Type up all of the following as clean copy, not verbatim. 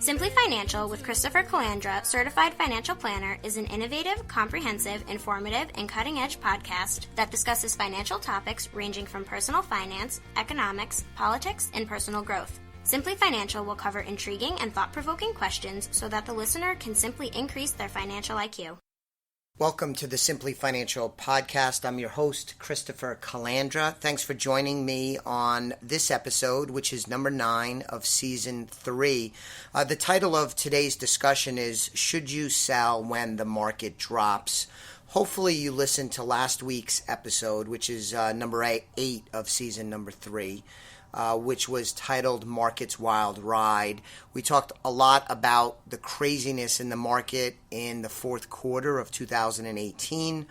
Simply Financial with Christopher Calandra, Certified Financial Planner, is an innovative, comprehensive, informative, and cutting-edge podcast that discusses financial topics ranging from personal finance, economics, politics, and personal growth. Simply Financial will cover intriguing and thought-provoking questions so that the listener can simply increase their financial IQ. Welcome to the Simply Financial podcast. I'm your host, Christopher Calandra. Thanks for joining me on this episode, which is number 9 of season 3. The title of today's discussion is, Should You Sell When the Market Drops? Hopefully you listened to last week's episode, which is number 8 of season number 3. Which was titled Market's Wild Ride. We talked a lot about the craziness in the market in the fourth quarter of 2018.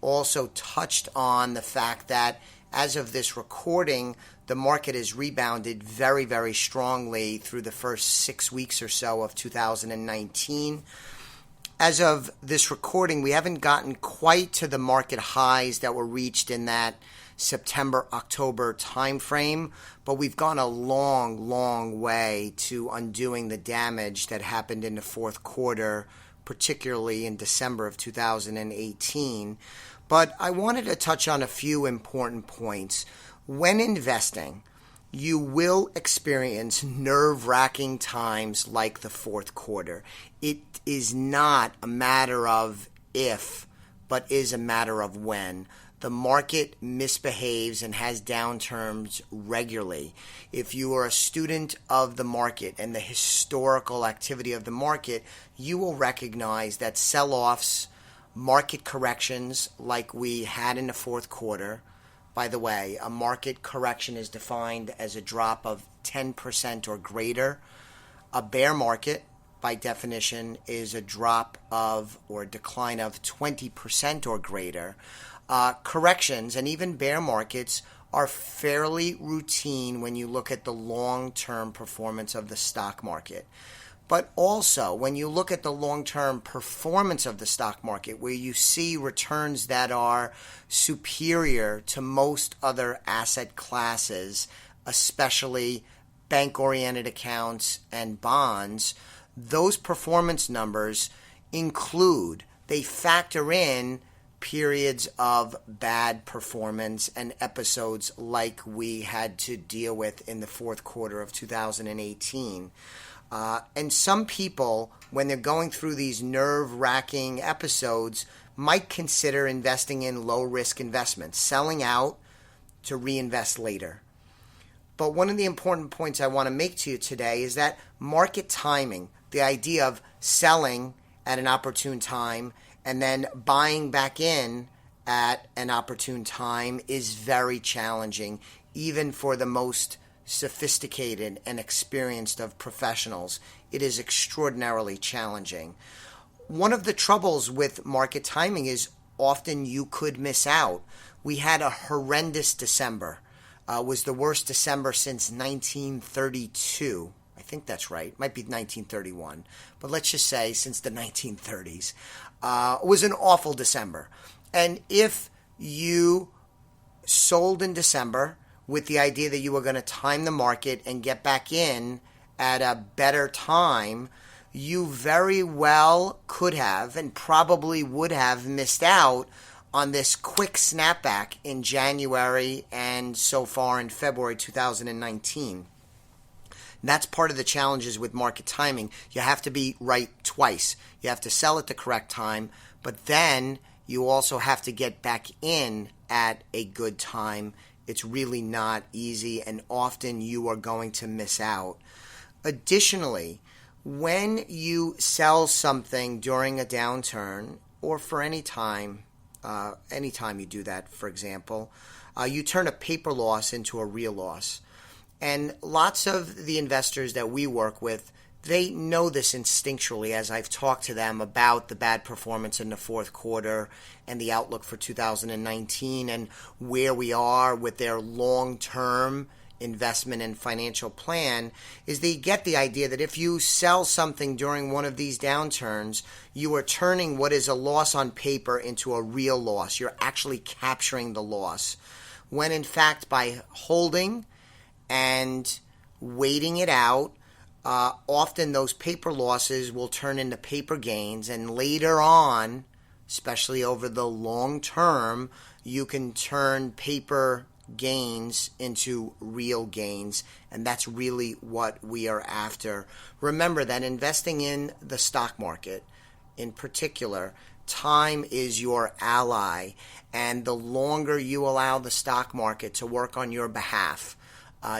Also touched on the fact that as of this recording, the market has rebounded very, very strongly through the first 6 weeks or so of 2019. As of this recording, we haven't gotten quite to the market highs that were reached in that September-October timeframe, but we've gone a long, long way to undoing the damage that happened in the fourth quarter, particularly in December of 2018. But I wanted to touch on a few important points. When investing, you will experience nerve-wracking times like the fourth quarter. It is not a matter of if, but is a matter of when. The market misbehaves and has downturns regularly. If you are a student of the market and the historical activity of the market, you will recognize that sell-offs, market corrections like we had in the fourth quarter. By the way, a market correction is defined as a drop of 10% or greater. A bear market, by definition, is a drop of or a decline of 20% or greater. Corrections and even bear markets are fairly routine when you look at the long-term performance of the stock market. But also, when you look at the long-term performance of the stock market, where you see returns that are superior to most other asset classes, especially bank-oriented accounts and bonds, those performance numbers they factor in periods of bad performance and episodes like we had to deal with in the fourth quarter of 2018. And some people, when they're going through these nerve-wracking episodes, might consider investing in low-risk investments, selling out to reinvest later. But one of the important points I want to make to you today is that market timing, the idea of selling at an opportune time and then buying back in at an opportune time, is very challenging, even for the most sophisticated and experienced of professionals. It is extraordinarily challenging. One of the troubles with market timing is often you could miss out. We had a horrendous December. Was the worst December since 1932. I think that's right. It might be 1931. But let's just say since the 1930s. It was an awful December. And if you sold in December with the idea that you were going to time the market and get back in at a better time, you very well could have and probably would have missed out on this quick snapback in January and so far in February 2019. That's part of the challenges with market timing. You have to be right twice. You have to sell at the correct time, but then you also have to get back in at a good time. It's really not easy, and often you are going to miss out. Additionally, when you sell something during a downturn, or for any time you do that, for example, you turn a paper loss into a real loss. And lots of the investors that we work with, they know this instinctually as I've talked to them about the bad performance in the fourth quarter and the outlook for 2019 and where we are with their long-term investment and financial plan, is they get the idea that if you sell something during one of these downturns, you are turning what is a loss on paper into a real loss. You're actually capturing the loss. When in fact, by holding and waiting it out, often those paper losses will turn into paper gains, and later on, especially over the long term, you can turn paper gains into real gains, and that's really what we are after. Remember that investing in the stock market, in particular, time is your ally, and the longer you allow the stock market to work on your behalf,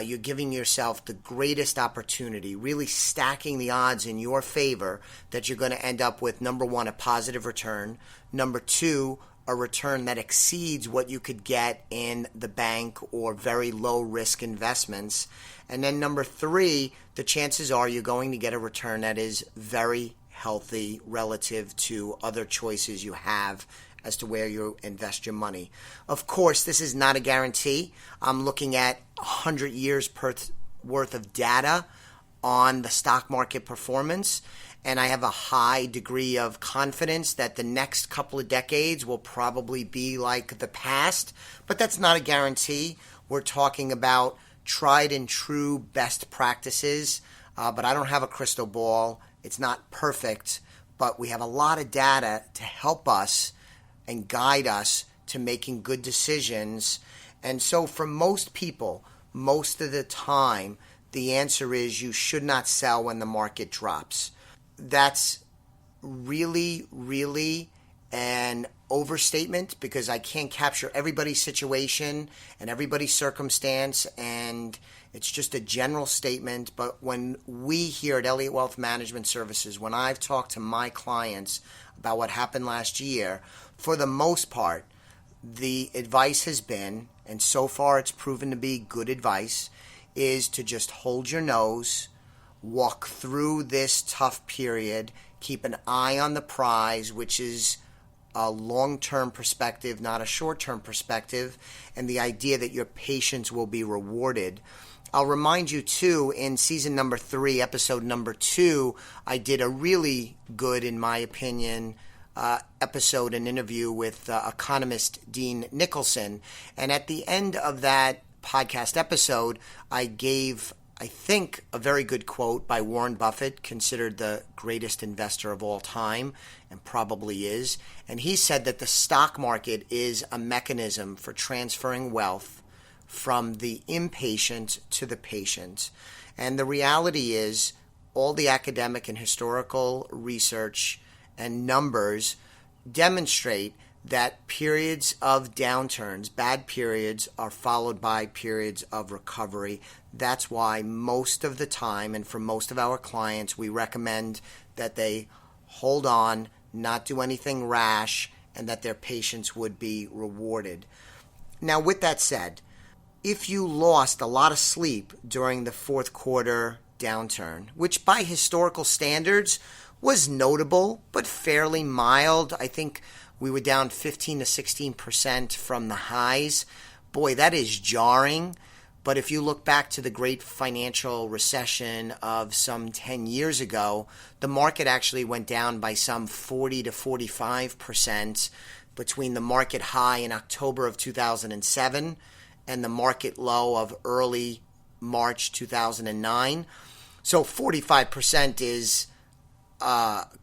you're giving yourself the greatest opportunity, really stacking the odds in your favor that you're going to end up with, number one, a positive return, number two, a return that exceeds what you could get in the bank or very low risk investments. And then number three, the chances are you're going to get a return that is very healthy relative to other choices you have as to where you invest your money. Of course, this is not a guarantee. I'm looking at 100 years worth of data on the stock market performance, and I have a high degree of confidence that the next couple of decades will probably be like the past, but that's not a guarantee. We're talking about tried and true best practices, but I don't have a crystal ball. It's not perfect, but we have a lot of data to help us and guide us to making good decisions. And so for most people, most of the time, the answer is you should not sell when the market drops. That's really, really an overstatement because I can't capture everybody's situation and everybody's circumstance, and it's just a general statement. But when we here at Elliott Wealth Management Services, when I've talked to my clients about what happened last year, for the most part, the advice has been, and so far it's proven to be good advice, is to just hold your nose, walk through this tough period, keep an eye on the prize, which is a long-term perspective, not a short-term perspective, and the idea that your patience will be rewarded. I'll remind you, too, in season number 3, episode number 2, I did a really good, in my opinion, episode, an interview with economist Dean Nicholson. And at the end of that podcast episode, I gave, I think, a very good quote by Warren Buffett, considered the greatest investor of all time, and probably is. And he said that the stock market is a mechanism for transferring wealth from the impatient to the patient. And the reality is, all the academic and historical research and numbers demonstrate that periods of downturns, bad periods, are followed by periods of recovery. That's why most of the time, and for most of our clients, we recommend that they hold on, not do anything rash, and that their patience would be rewarded. Now, with that said, if you lost a lot of sleep during the fourth quarter downturn, which by historical standards was notable but fairly mild, I think we were down 15 to 16% from the highs. Boy, that is jarring. But if you look back to the Great Financial Recession of some 10 years ago, the market actually went down by some 40 to 45% between the market high in October of 2007 and the market low of early March 2009. So 45% is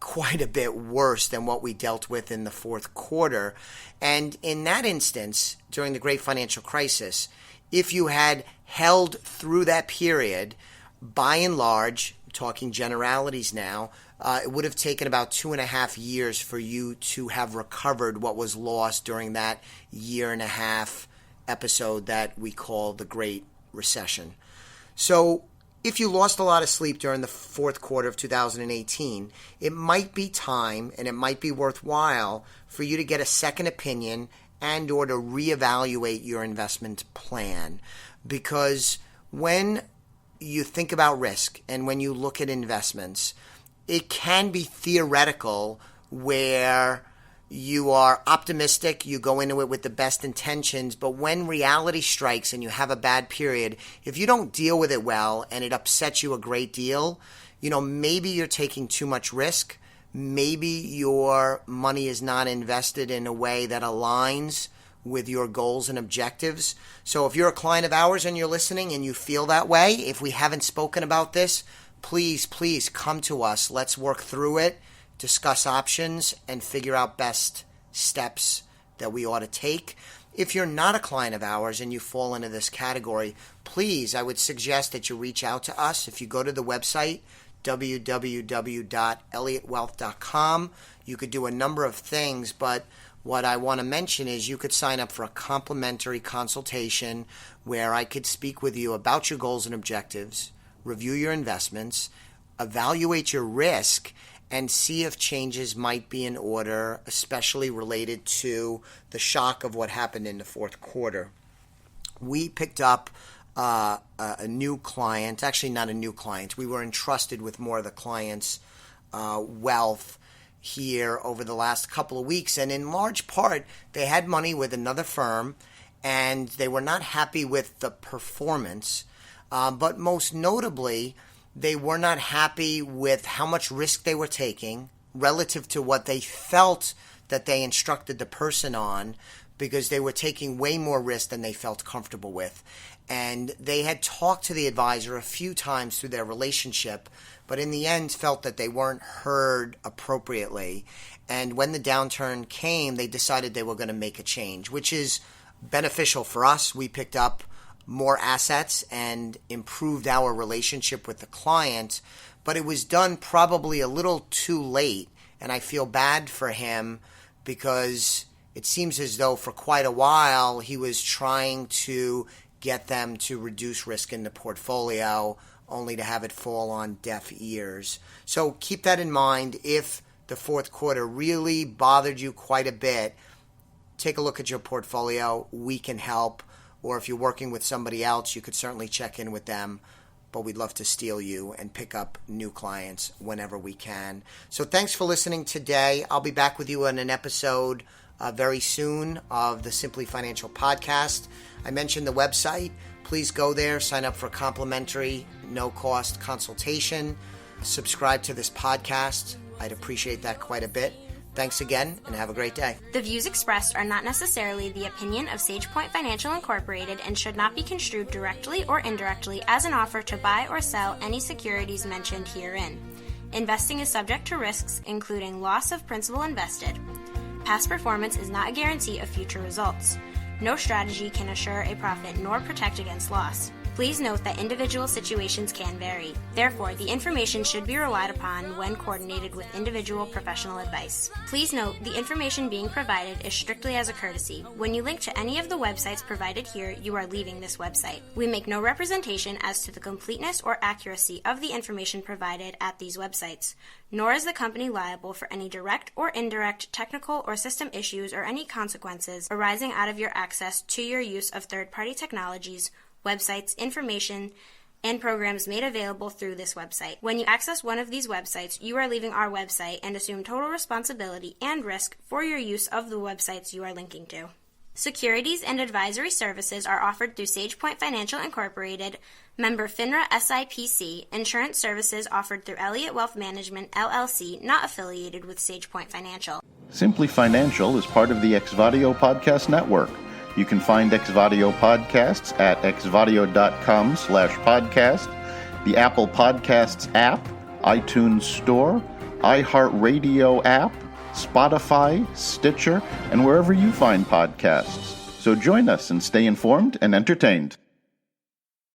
quite a bit worse than what we dealt with in the fourth quarter. And in that instance, during the Great Financial Crisis, if you had held through that period, by and large, talking generalities now, it would have taken about 2.5 years for you to have recovered what was lost during that 1.5 year episode that we call the Great Recession. So if you lost a lot of sleep during the fourth quarter of 2018, it might be time and it might be worthwhile for you to get a second opinion and or to reevaluate your investment plan. Because when you think about risk and when you look at investments, it can be theoretical where you are optimistic, you go into it with the best intentions, but when reality strikes and you have a bad period, if you don't deal with it well and it upsets you a great deal, maybe you're taking too much risk. Maybe your money is not invested in a way that aligns with your goals and objectives. So if you're a client of ours and you're listening and you feel that way, if we haven't spoken about this, please come to us. Let's work through it, discuss options, and figure out best steps that we ought to take. If you're not a client of ours and you fall into this category, please, I would suggest that you reach out to us. If you go to the website, www.elliottwealth.com, you could do a number of things, but what I want to mention is you could sign up for a complimentary consultation where I could speak with you about your goals and objectives, review your investments, evaluate your risk, and see if changes might be in order, especially related to the shock of what happened in the fourth quarter. We picked up a new client, actually not a new client. We were entrusted with more of the client's wealth here over the last couple of weeks, and in large part, they had money with another firm, and they were not happy with the performance, but most notably, they were not happy with how much risk they were taking relative to what they felt that they instructed the person on, because they were taking way more risk than they felt comfortable with. And they had talked to the advisor a few times through their relationship, but in the end felt that they weren't heard appropriately. And when the downturn came, they decided they were going to make a change, which is beneficial for us. We picked up more assets and improved our relationship with the client, but it was done probably a little too late. And I feel bad for him because it seems as though for quite a while he was trying to get them to reduce risk in the portfolio, only to have it fall on deaf ears. So keep that in mind. If the fourth quarter really bothered you quite a bit, take a look at your portfolio. We can help. Or if you're working with somebody else, you could certainly check in with them. But we'd love to steal you and pick up new clients whenever we can. So thanks for listening today. I'll be back with you on an episode very soon of the Simply Financial podcast. I mentioned the website. Please go there, sign up for a complimentary, no-cost consultation. Subscribe to this podcast. I'd appreciate that quite a bit. Thanks again, and have a great day. The views expressed are not necessarily the opinion of SagePoint Financial Incorporated and should not be construed directly or indirectly as an offer to buy or sell any securities mentioned herein. Investing is subject to risks, including loss of principal invested. Past performance is not a guarantee of future results. No strategy can assure a profit nor protect against loss. Please note that individual situations can vary. Therefore, the information should be relied upon when coordinated with individual professional advice. Please note, the information being provided is strictly as a courtesy. When you link to any of the websites provided here, you are leaving this website. We make no representation as to the completeness or accuracy of the information provided at these websites, nor is the company liable for any direct or indirect technical or system issues or any consequences arising out of your access to your use of third-party technologies, websites, information, and programs made available through this website. When you access one of these websites, you are leaving our website and assume total responsibility and risk for your use of the websites you are linking to. Securities and advisory services are offered through SagePoint Financial Incorporated, member FINRA SIPC. Insurance services offered through Elliott Wealth Management, LLC, not affiliated with SagePoint Financial. Simply Financial is part of the Exvadio Podcast Network. You can find Exvadio podcasts at exvadio.com/podcast, the Apple Podcasts app, iTunes Store, iHeartRadio app, Spotify, Stitcher, and wherever you find podcasts. So join us and stay informed and entertained.